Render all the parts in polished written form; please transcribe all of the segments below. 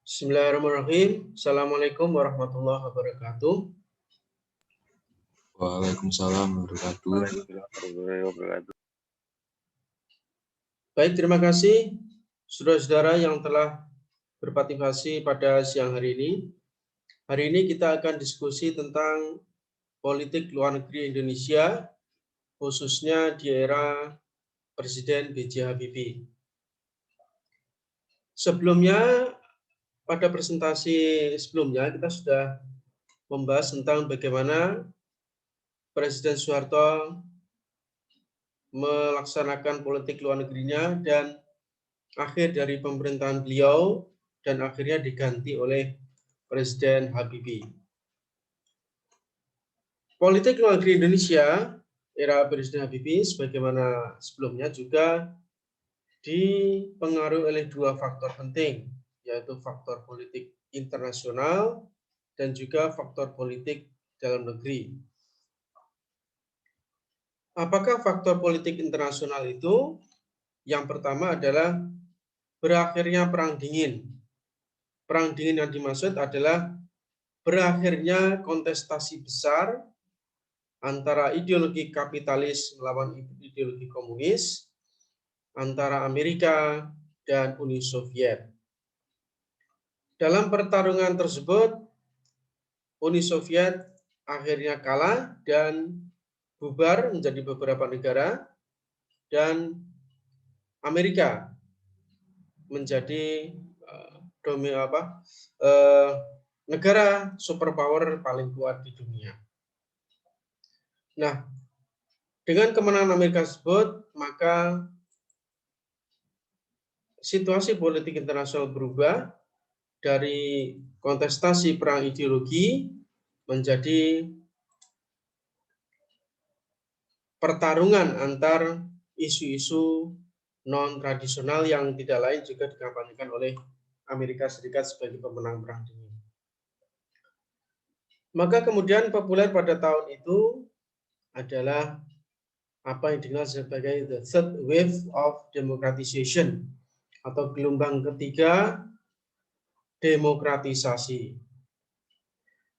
Bismillahirrahmanirrahim. Assalamualaikum warahmatullahi wabarakatuh. Waalaikumsalam warahmatullahi wabarakatuh. Baik, terima kasih saudara-saudara yang telah berpartisipasi pada siang hari ini. Hari ini kita akan diskusi tentang politik luar negeri Indonesia, khususnya di era Presiden B.J. Habibie. Sebelumnya, pada presentasi sebelumnya kita sudah membahas tentang bagaimana Presiden Soeharto melaksanakan politik luar negerinya dan akhir dari pemerintahan beliau dan akhirnya diganti oleh Presiden Habibie. Politik luar negeri Indonesia era Presiden Habibie sebagaimana sebelumnya juga dipengaruhi oleh dua faktor penting, yaitu faktor politik internasional dan juga faktor politik dalam negeri. Apakah faktor politik internasional itu? Yang pertama adalah berakhirnya Perang Dingin. Perang Dingin yang dimaksud adalah berakhirnya kontestasi besar antara ideologi kapitalis melawan ideologi komunis, antara Amerika dan Uni Soviet. Dalam pertarungan tersebut, Uni Soviet akhirnya kalah dan bubar menjadi beberapa negara, dan Amerika menjadi negara superpower paling kuat di dunia. Nah, dengan kemenangan Amerika tersebut, maka situasi politik internasional berubah dari kontestasi perang ideologi menjadi pertarungan antar isu-isu non-tradisional yang tidak lain juga dikampanyekan oleh Amerika Serikat sebagai pemenang Perang Dingin. Maka kemudian populer pada tahun itu adalah apa yang dikenal sebagai the third wave of democratization atau gelombang ketiga demokratisasi.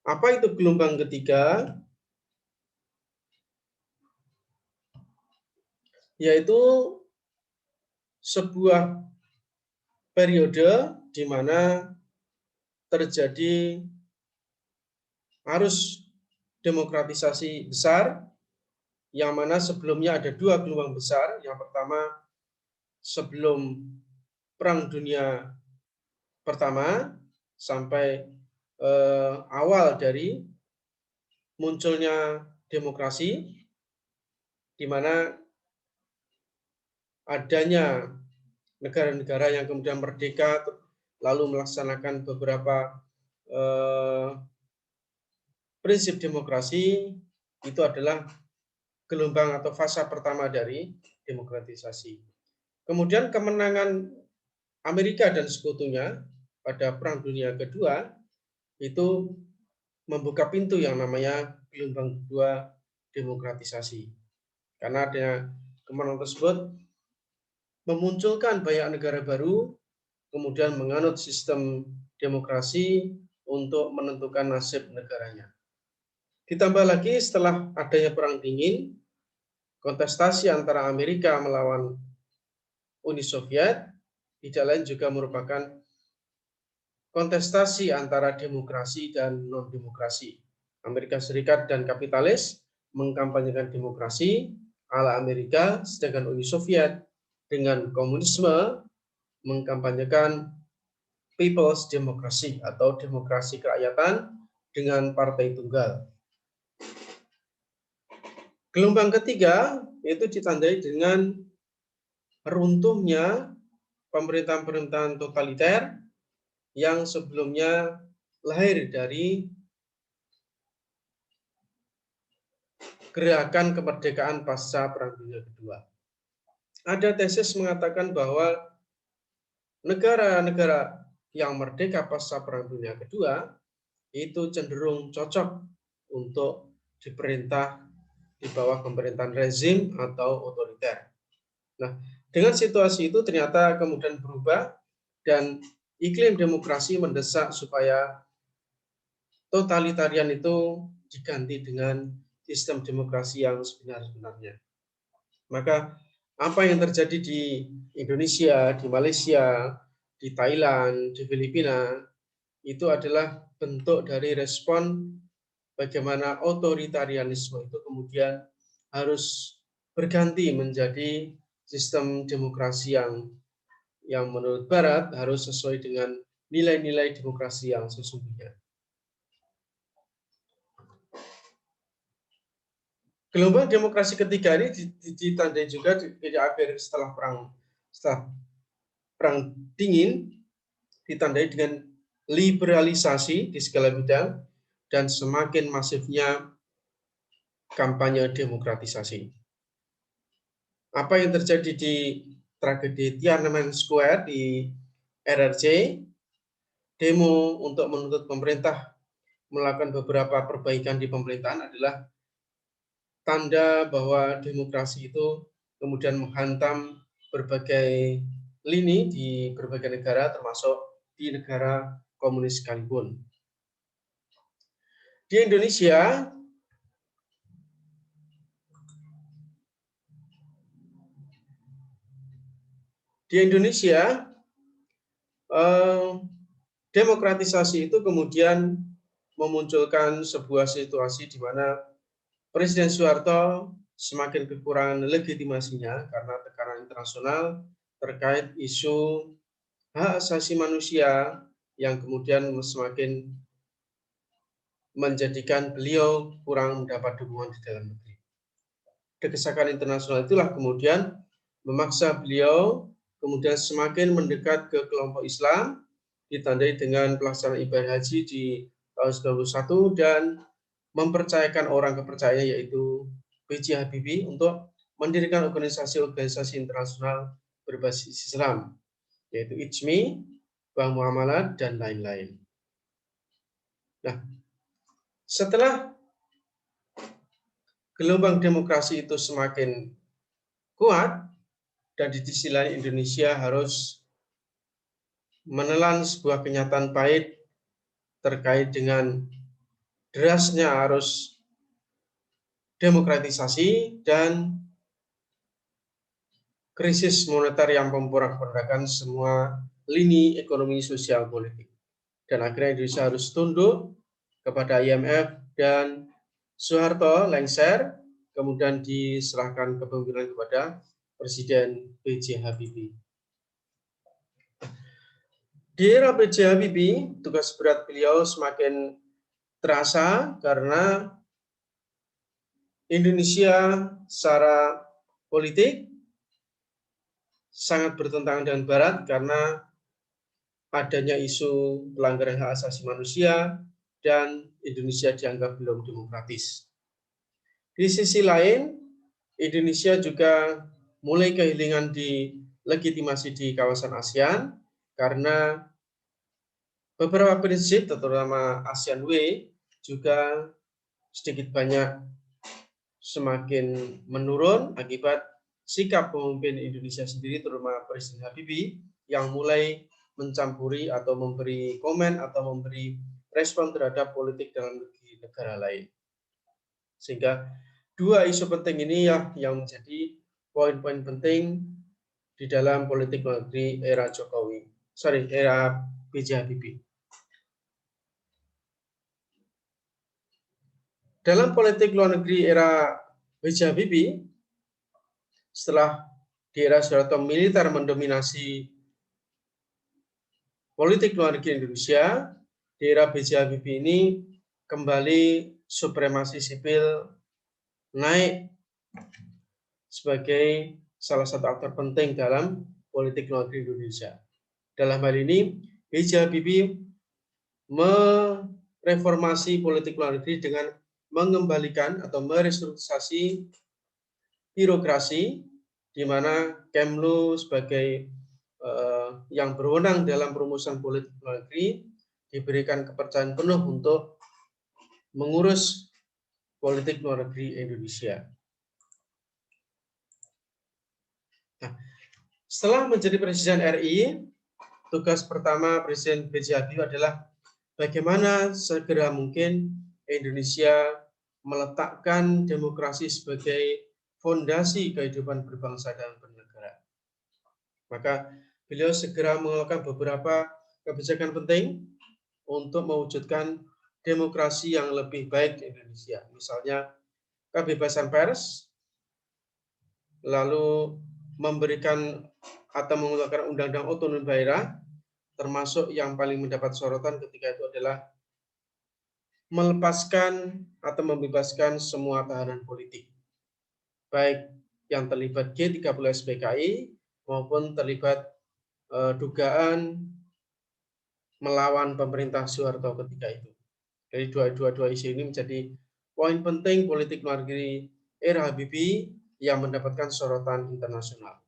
Apa itu gelombang ketiga? Yaitu sebuah periode di mana terjadi arus demokratisasi besar, yang mana sebelumnya ada dua gelombang besar. Yang pertama sebelum Perang Dunia Pertama sampai awal dari munculnya demokrasi, di mana adanya negara-negara yang kemudian merdeka lalu melaksanakan beberapa prinsip demokrasi. Itu adalah gelombang atau fase pertama dari demokratisasi. Kemudian kemenangan Amerika dan sekutunya pada Perang Dunia Kedua itu membuka pintu yang namanya gelombang kedua demokratisasi. Karena adanya kemenangan tersebut memunculkan banyak negara baru, kemudian menganut sistem demokrasi untuk menentukan nasib negaranya. Ditambah lagi setelah adanya Perang Dingin, kontestasi antara Amerika melawan Uni Soviet tidak lain juga merupakan kontestasi antara demokrasi dan non-demokrasi. Amerika Serikat dan kapitalis mengkampanyekan demokrasi ala Amerika, sedangkan Uni Soviet dengan komunisme mengkampanyekan People's Democracy atau demokrasi kerakyatan dengan partai tunggal. Gelombang ketiga yaitu ditandai dengan runtuhnya pemerintahan-pemerintahan totaliter yang sebelumnya lahir dari gerakan kemerdekaan pasca Perang Dunia Kedua. Ada tesis mengatakan bahwa negara-negara yang merdeka pasca Perang Dunia Kedua itu cenderung cocok untuk diperintah di bawah pemerintahan rezim atau otoriter. Nah, dengan situasi itu ternyata kemudian berubah dan iklim demokrasi mendesak supaya totalitarian itu diganti dengan sistem demokrasi yang sebenar-benarnya. Maka apa yang terjadi di Indonesia, di Malaysia, di Thailand, di Filipina, itu adalah bentuk dari respon bagaimana otoritarianisme itu kemudian harus berganti menjadi sistem demokrasi yang menurut Barat harus sesuai dengan nilai-nilai demokrasi yang sesungguhnya. Gelombang demokrasi ketiga ini ditandai juga di akhir setelah perang dingin, ditandai dengan liberalisasi di segala bidang dan semakin masifnya kampanye demokratisasi. Apa yang terjadi di tragedi Tiananmen Square di RRC, demo untuk menuntut pemerintah melakukan beberapa perbaikan di pemerintahan adalah tanda bahwa demokrasi itu kemudian menghantam berbagai lini di berbagai negara, termasuk di negara komunis sekalipun. Di Indonesia, demokratisasi itu kemudian memunculkan sebuah situasi di mana Presiden Soeharto semakin kekurangan legitimasinya karena tekanan internasional terkait isu hak asasi manusia yang kemudian semakin menjadikan beliau kurang mendapat dukungan di dalam negeri. Desakan internasional itulah kemudian memaksa beliau kemudian semakin mendekat ke kelompok Islam, ditandai dengan pelaksanaan ibadah haji di tahun 1991 dan mempercayakan orang kepercayaan yaitu B.J. Habibie untuk mendirikan organisasi-organisasi internasional berbasis Islam, yaitu IJMI, Bank Muamalat, dan lain-lain. Nah, setelah gelombang demokrasi itu semakin kuat, dan di sisi lain Indonesia harus menelan sebuah kenyataan pahit terkait dengan derasnya arus demokratisasi dan krisis moneter yang memporak-porandakan semua lini ekonomi sosial politik. Dan akhirnya Indonesia harus tunduk kepada IMF dan Soeharto lengser, kemudian diserahkan kepemimpinan kepada Presiden B.J. Habibie. Di era B.J. Habibie, tugas berat beliau semakin terasa karena Indonesia secara politik sangat bertentangan dengan Barat karena adanya isu pelanggaran hak asasi manusia dan Indonesia dianggap belum demokratis. Di sisi lain, Indonesia juga mulai kehilangan di legitimasi di kawasan ASEAN karena beberapa prinsip terutama ASEAN Way juga sedikit banyak semakin menurun akibat sikap pemimpin Indonesia sendiri terutama Presiden Habibie yang mulai mencampuri atau memberi komen atau memberi respon terhadap politik dalam negara lain. Sehingga dua isu penting ini yang menjadi poin-poin penting di dalam politik luar negeri era era B.J. Habibie. Dalam politik luar negeri era B.J. Habibie, setelah di era Soeharto militer mendominasi politik luar negeri Indonesia, di era B.J. Habibie ini kembali supremasi sipil naik sebagai salah satu aktor penting dalam politik luar negeri Indonesia. Dalam hal ini, B.J. Habibie mereformasi politik luar negeri dengan mengembalikan atau merestrukturisasi birokrasi di mana Kemlu sebagai yang berwenang dalam perumusan politik luar negeri diberikan kepercayaan penuh untuk mengurus politik luar negeri Indonesia. Nah, setelah menjadi Presiden RI, tugas pertama Presiden B.J. Habibie adalah bagaimana segera mungkin Indonesia meletakkan demokrasi sebagai fondasi kehidupan berbangsa dan bernegara. Maka beliau segera mengeluarkan beberapa kebijakan penting untuk mewujudkan demokrasi yang lebih baik di Indonesia. Misalnya kebebasan pers, lalu memberikan atau mengeluarkan undang-undang otonomi daerah, termasuk yang paling mendapat sorotan ketika itu adalah melepaskan atau membebaskan semua tahanan politik, baik yang terlibat G30 SPKI maupun terlibat dugaan melawan pemerintah Soeharto ketika itu. Jadi dua isu ini menjadi poin penting politik luar negeri era Habibie yang mendapatkan sorotan internasional.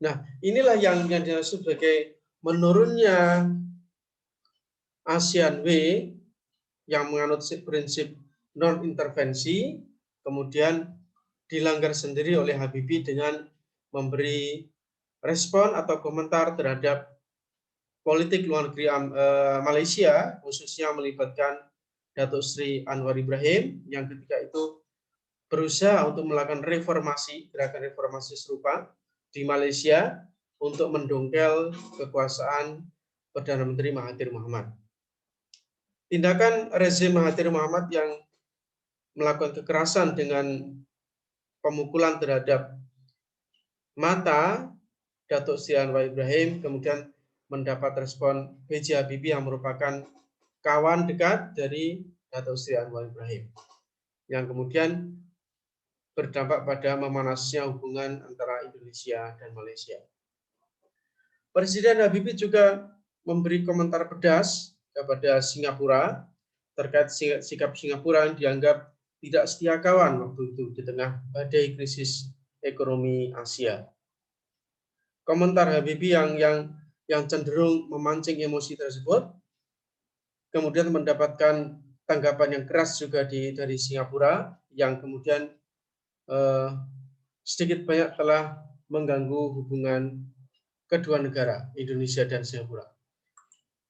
Nah, inilah yang disebut sebagai menurunnya ASEAN W yang menganut prinsip non-intervensi, kemudian dilanggar sendiri oleh Habibie dengan memberi respon atau komentar terhadap politik luar negeri Malaysia, khususnya melibatkan Datuk Sri Anwar Ibrahim, yang ketika itu berusaha untuk melakukan reformasi, gerakan reformasi serupa di Malaysia untuk mendongkel kekuasaan Perdana Menteri Mahathir Mohamad. Tindakan rezim Mahathir Mohamad yang melakukan kekerasan dengan pemukulan terhadap mata Datuk Sri Anwar Ibrahim kemudian mendapat respon B.J. Habibie yang merupakan kawan dekat dari Datuk Sri Anwar Ibrahim, yang kemudian berdampak pada memanasnya hubungan antara Indonesia dan Malaysia. Presiden Habibie juga memberi komentar pedas kepada Singapura terkait sikap Singapura yang dianggap tidak setia kawan waktu itu di tengah badai krisis ekonomi Asia. Komentar Habibie yang cenderung memancing emosi tersebut kemudian mendapatkan tanggapan yang keras juga dari Singapura yang kemudian sedikit banyak telah mengganggu hubungan kedua negara, Indonesia dan Singapura.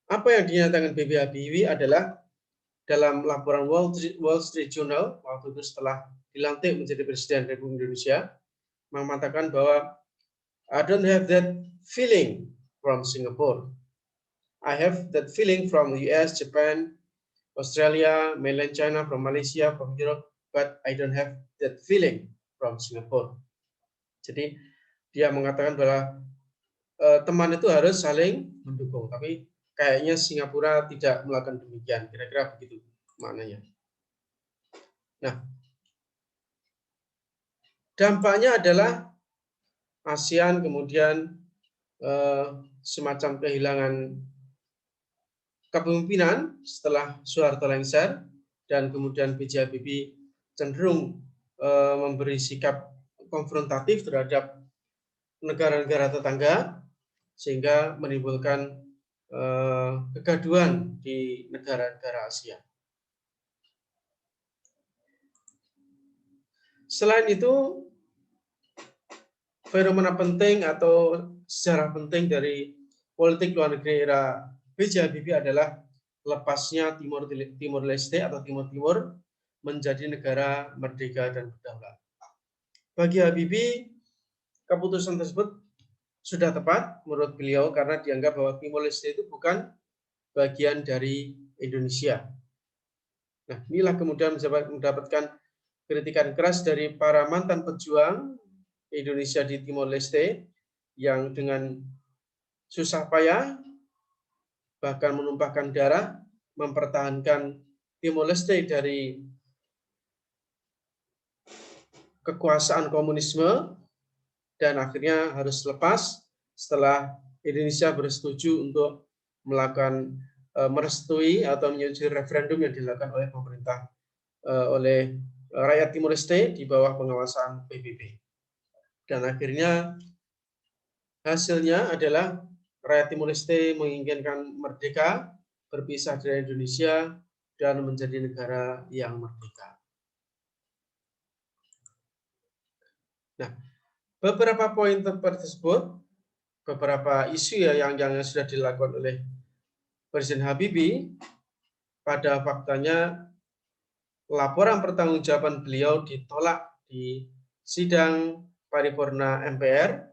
Apa yang dinyatakan B.J. Habibie adalah dalam laporan Wall Street Journal waktu itu setelah dilantik menjadi Presiden Republik Indonesia, mengatakan bahwa I don't have that feeling from Singapore. I have that feeling from the US, Japan, Australia, mainland China, from Malaysia, from Europe, but I don't have that feeling from Singapore. Jadi dia mengatakan bahwa teman itu harus saling mendukung, tapi kayaknya Singapura tidak melakukan demikian. Kira-kira begitu maknanya. Nah, dampaknya adalah ASEAN kemudian semacam kehilangan kepemimpinan setelah Soeharto lengser dan kemudian B.J. Habibie cenderung memberi sikap konfrontatif terhadap negara-negara tetangga sehingga menimbulkan kegaduhan di negara-negara Asia. Selain itu, fenomena penting atau sejarah penting dari politik luar negeri era B.J. Habibie adalah lepasnya Timor Leste atau Timur Timur menjadi negara merdeka dan berdaulat. Bagi Habibie, keputusan tersebut sudah tepat menurut beliau karena dianggap bahwa Timor Leste itu bukan bagian dari Indonesia. Nah, inilah kemudian mendapatkan kritikan keras dari para mantan pejuang Indonesia di Timor Leste yang dengan susah payah bahkan menumpahkan darah mempertahankan Timor Leste dari kekuasaan komunisme dan akhirnya harus lepas setelah Indonesia bersetuju untuk melakukan merestui atau menyetujui referendum yang dilakukan oleh pemerintah oleh rakyat Timor Leste di bawah pengawasan PBB. Dan akhirnya hasilnya adalah rakyat Timor Leste menginginkan merdeka, berpisah dari Indonesia, dan menjadi negara yang merdeka. Nah, beberapa poin tersebut beberapa isu ya yang sudah dilakukan oleh Presiden Habibie, pada faktanya laporan pertanggungjawaban beliau ditolak di sidang paripurna MPR,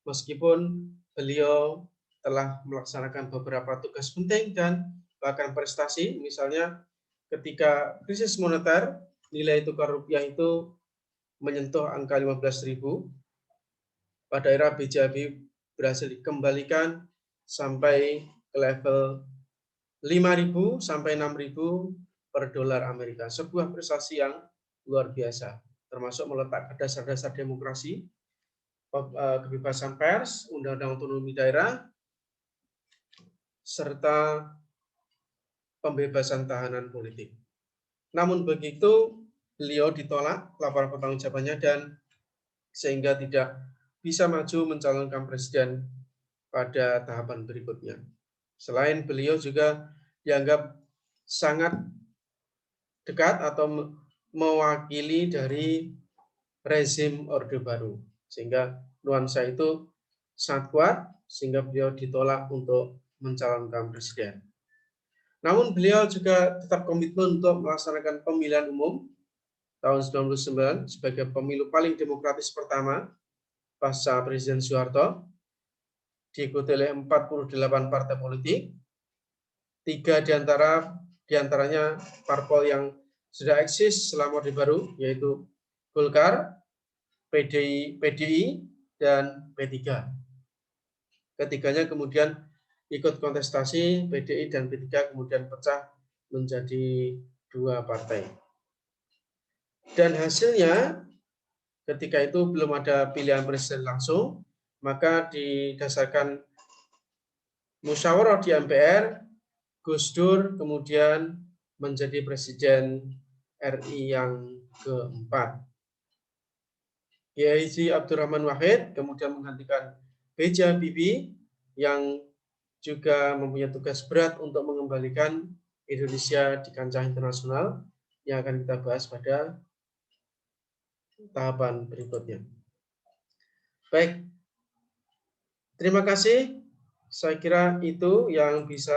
meskipun beliau telah melaksanakan beberapa tugas penting dan bahkan prestasi, misalnya ketika krisis moneter, nilai tukar rupiah itu menyentuh angka 15.000, pada era B.J. Habibie berhasil dikembalikan sampai ke level 5.000 sampai 6.000 per dolar Amerika. Sebuah prestasi yang luar biasa, termasuk meletakkan dasar-dasar demokrasi, kebebasan pers, undang-undang otonomi daerah, serta pembebasan tahanan politik. Namun begitu, beliau ditolak laporan pertanggungjawabannya dan sehingga tidak bisa maju mencalonkan presiden pada tahapan berikutnya. Selain beliau juga dianggap sangat dekat atau mewakili dari rezim Orde Baru, sehingga nuansa itu sangat kuat sehingga beliau ditolak untuk mencalonkan presiden. Namun beliau juga tetap komitmen untuk melaksanakan pemilihan umum tahun 1999 sebagai pemilu paling demokratis pertama pasca Presiden Soeharto, diikuti oleh 48 partai politik, 3 diantaranya parpol yang sudah eksis selama Orde Baru, yaitu Golkar, PDI, dan P3. Ketiganya kemudian ikut kontestasi, PDI dan P3 kemudian pecah menjadi 2 partai. Dan hasilnya ketika itu belum ada pilihan presiden langsung, maka didasarkan musyawarah di MPR, Gus Dur kemudian menjadi presiden RI yang keempat. Kiai Haji Abdurrahman Wahid kemudian menggantikan B.J. Habibie yang juga mempunyai tugas berat untuk mengembalikan Indonesia di kancah internasional yang akan kita bahas pada tahapan berikutnya. Baik, terima kasih. Saya kira itu yang bisa